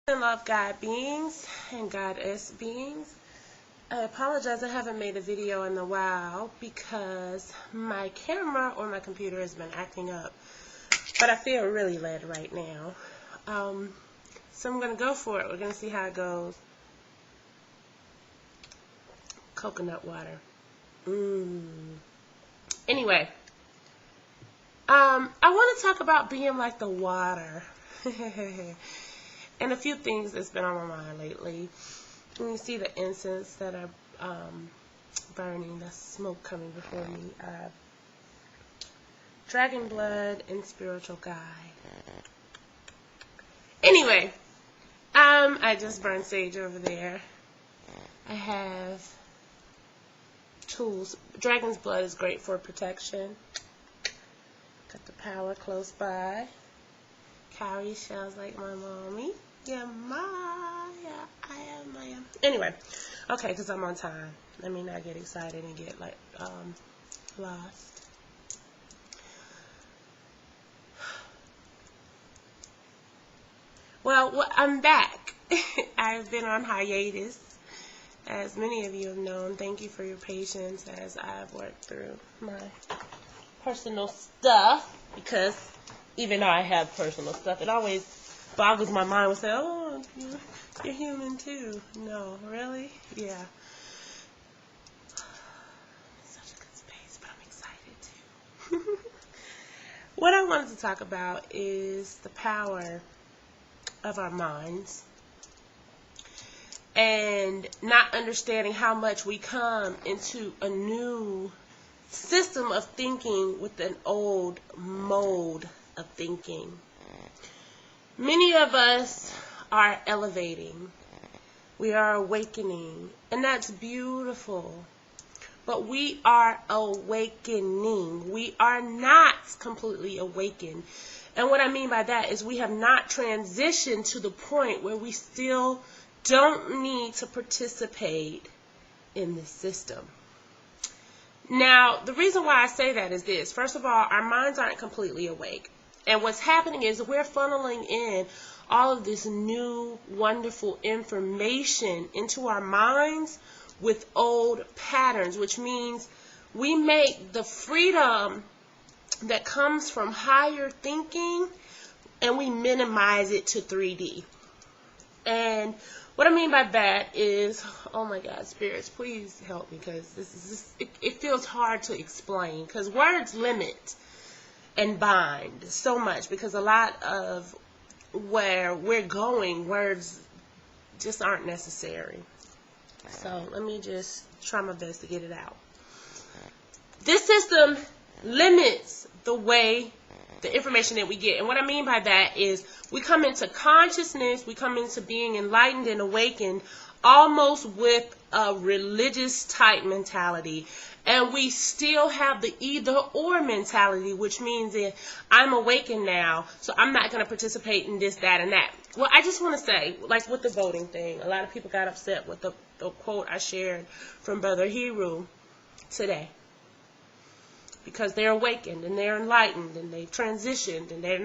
And love God beings and goddess beings. I apologize, I haven't made a video in a while because my camera or my computer has been acting up, but I feel really lit right now. So I'm going to go for it. We're going to see how it goes. Coconut water. Anyway, I want to talk about being like the water. And a few things that's been on my mind lately. And you see the incense that are burning, the smoke coming before me. Dragon blood and spiritual guide. Anyway, I just burned sage over there. I have tools. Dragon's blood is great for protection. Got the power close by. Cowrie shells like my mommy. Yeah, I am. Anyway, okay, because I'm on time. Let me not get excited and get like lost. Well, I'm back. I've been on hiatus, as many of you have known. Thank you for your patience as I've worked through my personal stuff, because even though I have personal stuff, it always boggles my mind and say, oh, you're human too. No, really? Yeah. Such a good space, but I'm excited too. What I wanted to talk about is the power of our minds and not understanding how much we come into a new system of thinking with an old mode of thinking. Many of us are elevating. We are awakening, and that's beautiful. But we are awakening. We are not completely awakened. And what I mean by that is we have not transitioned to the point where we still don't need to participate in this system. Now, the reason why I say that is this. First of all, our minds aren't completely awake. And what's happening is we're funneling in all of this new, wonderful information into our minds with old patterns, which means we make the freedom that comes from higher thinking and we minimize it to 3D. And what I mean by that is, oh my God, spirits, please help me, because it feels hard to explain, because words limit and bind so much, because a lot of where we're going, words just aren't necessary. So let me just try my best to get it out. This system limits the way, the information that we get. And what I mean by that is we come into consciousness, we come into being enlightened and awakened almost with a religious type mentality. And we still have the either or mentality, which means that I'm awakened now, so I'm not going to participate in this, that, and that. Well, I just want to say, like with the voting thing, a lot of people got upset with the quote I shared from Brother Hero today. Because they're awakened and they're enlightened and they've transitioned and they're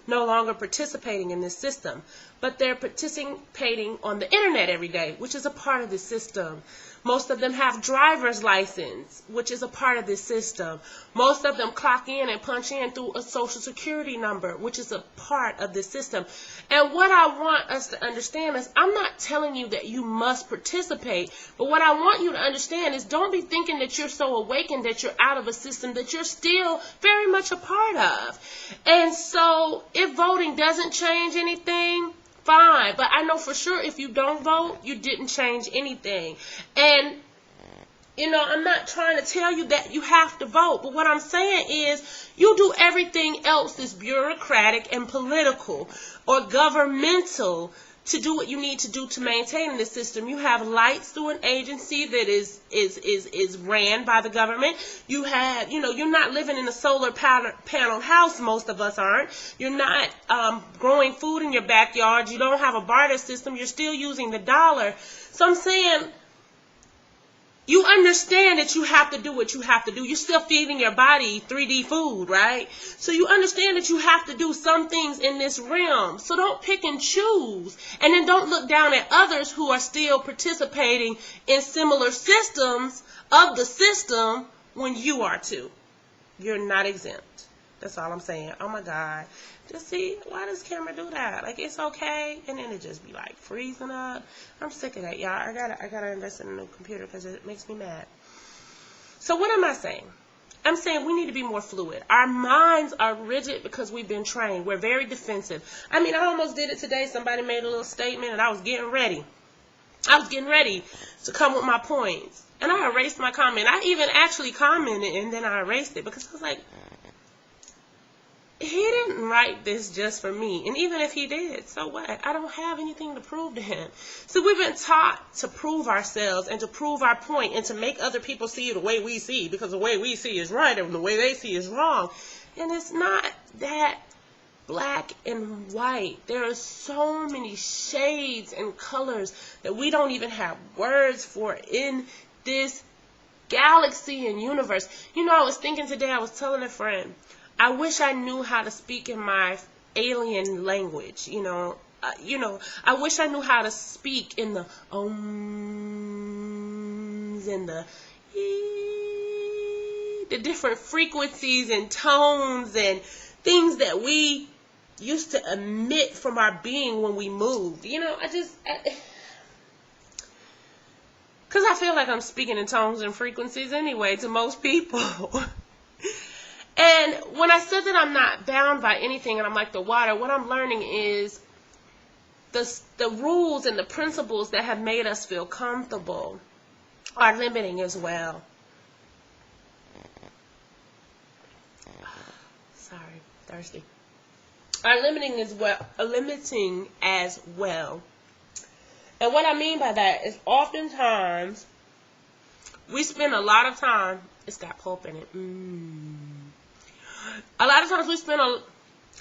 no longer participating in this system. But they're participating on the internet every day, which is a part of the system. Most of them have driver's license, which is a part of this system. Most of them clock in and punch in through a social security number, which is a part of this system. And what I want us to understand is I'm not telling you that you must participate, but what I want you to understand is don't be thinking that you're so awakened that you're out of a system that you're still very much a part of. And so if voting doesn't change anything, fine, but I know for sure if you don't vote, you didn't change anything. And, you know, I'm not trying to tell you that you have to vote, but what I'm saying is you do everything else that's bureaucratic and political or governmental to do what you need to do to maintain this system. You have lights through an agency that is ran by the government. You have, you know, you're not living in a solar panel house, most of us aren't. You're not growing food in your backyard. You don't have a barter system. You're still using the dollar. So I'm saying You understand that you have to do what you have to do. You're still feeding your body 3D food, right? So you understand that you have to do some things in this realm. So don't pick and choose. And then don't look down at others who are still participating in similar systems of the system when you are too. You're not exempt. That's all I'm saying. Oh my God. Just see, why does camera do that? Like, it's okay, and then it just be like freezing up. I'm sick of that, y'all. I gotta invest in a new computer because it makes me mad. So what am I saying? I'm saying we need to be more fluid. Our minds are rigid because we've been trained. We're very defensive. I mean, I almost did it today. Somebody made a little statement, and I was getting ready. I was getting ready to come with my points. And I erased my comment. I even actually commented, and then I erased it because I was like, he didn't write this just for me. And even if he did, so what? I don't have anything to prove to him. So we've been taught to prove ourselves and to prove our point and to make other people see the way we see, because the way we see is right and the way they see is wrong. And it's not that black and white. There are so many shades and colors that we don't even have words for in this galaxy and universe. You know, I was thinking today, I was telling a friend, I wish I knew how to speak in my alien language, you know, I wish I knew how to speak in the ums and the different frequencies and tones and things that we used to emit from our being when we moved. You know, because I feel like I'm speaking in tones and frequencies anyway to most people. And when I said that I'm not bound by anything and I'm like the water, what I'm learning is the rules and the principles that have made us feel comfortable are limiting as well. Sorry, thirsty. Are limiting as well. And what I mean by that is oftentimes we spend a lot of time, it's got pulp in it. A lot of times we spend a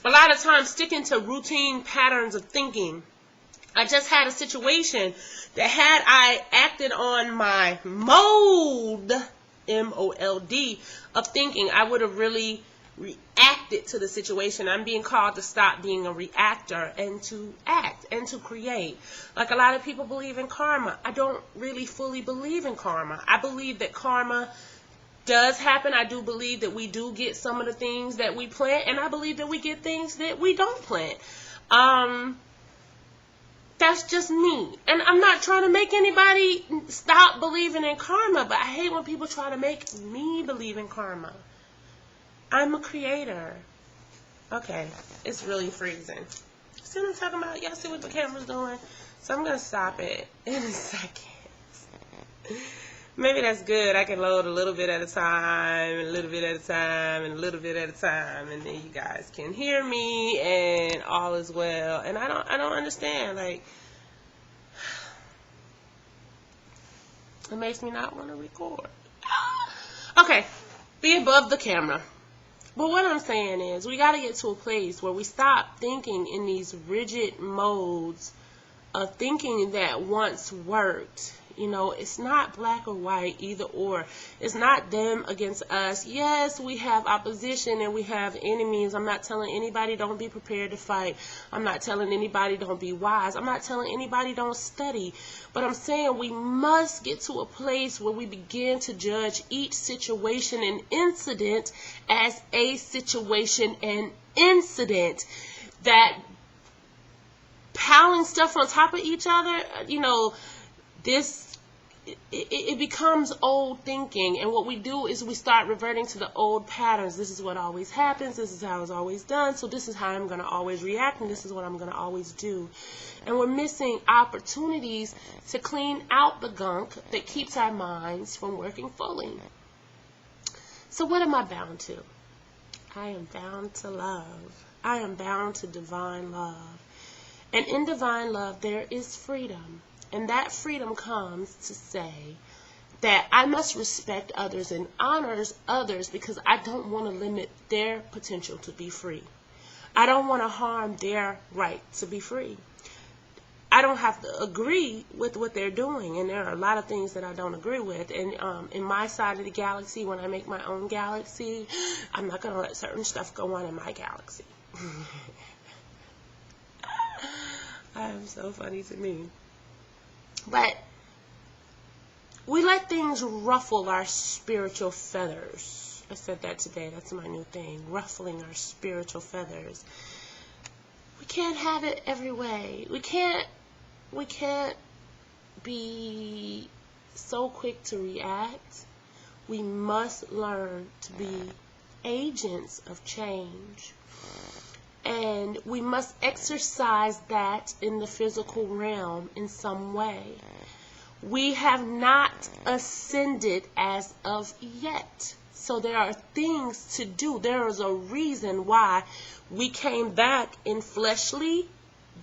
lot of time sticking to routine patterns of thinking. I just had a situation that had I acted on my mold, M-O-L-D, of thinking, I would have really reacted to the situation. I'm being called to stop being a reactor and to act and to create. Like a lot of people believe in karma. I don't really fully believe in karma. I believe that karma does happen. I do believe that we do get some of the things that we plant, and I believe that we get things that we don't plant. That's just me. And I'm not trying to make anybody stop believing in karma, but I hate when people try to make me believe in karma. I'm a creator. Okay, it's really freezing. See what I'm talking about? Y'all see what the camera's doing? So I'm going to stop it in a second. Maybe that's good. I can load a little bit at a time, and a little bit at a time, and a little bit at a time, and then you guys can hear me, and all is well. And I don't understand. Like, it makes me not want to record. Okay, be above the camera. But what I'm saying is, we got to get to a place where we stop thinking in these rigid modes of thinking that once worked. You know, it's not black or white, either or. It's not them against us. Yes, we have opposition and we have enemies. I'm not telling anybody don't be prepared to fight. I'm not telling anybody don't be wise. I'm not telling anybody don't study. But I'm saying we must get to a place where we begin to judge each situation and incident as a situation and incident. That piling stuff on top of each other, you know, it becomes old thinking, and what we do is we start reverting to the old patterns. This is what always happens, this is how it's always done, so this is how I'm going to always react, and this is what I'm going to always do. And we're missing opportunities to clean out the gunk that keeps our minds from working fully. So what am I bound to? I am bound to love. I am bound to divine love. And in divine love there is freedom. And that freedom comes to say that I must respect others and honor others because I don't want to limit their potential to be free. I don't want to harm their right to be free. I don't have to agree with what they're doing, and there are a lot of things that I don't agree with. And in my side of the galaxy, when I make my own galaxy, I'm not going to let certain stuff go on in my galaxy. I'm so funny to me. But we let things ruffle our spiritual feathers. I said that today. That's my new thing, ruffling our spiritual feathers. We can't have it every way. We can't be so quick to react. We must learn to be agents of change. And we must exercise that in the physical realm in some way. We have not ascended as of yet. So there are things to do. There is a reason why we came back in fleshly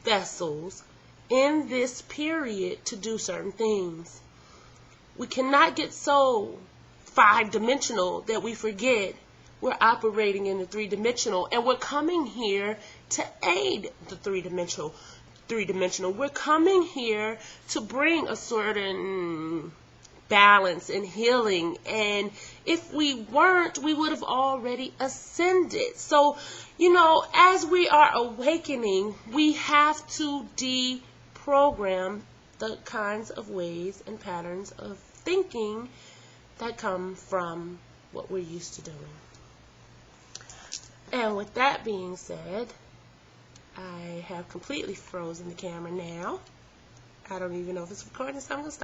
vessels in this period to do certain things. We cannot get so five-dimensional that we forget we're operating in the three-dimensional, and we're coming here to aid the three-dimensional. We're coming here to bring a certain balance and healing, and if we weren't, we would have already ascended. So, as we are awakening, we have to deprogram the kinds of ways and patterns of thinking that come from what we're used to doing. And with that being said, I have completely frozen the camera now. I don't even know if it's recording, so I'm going to stop.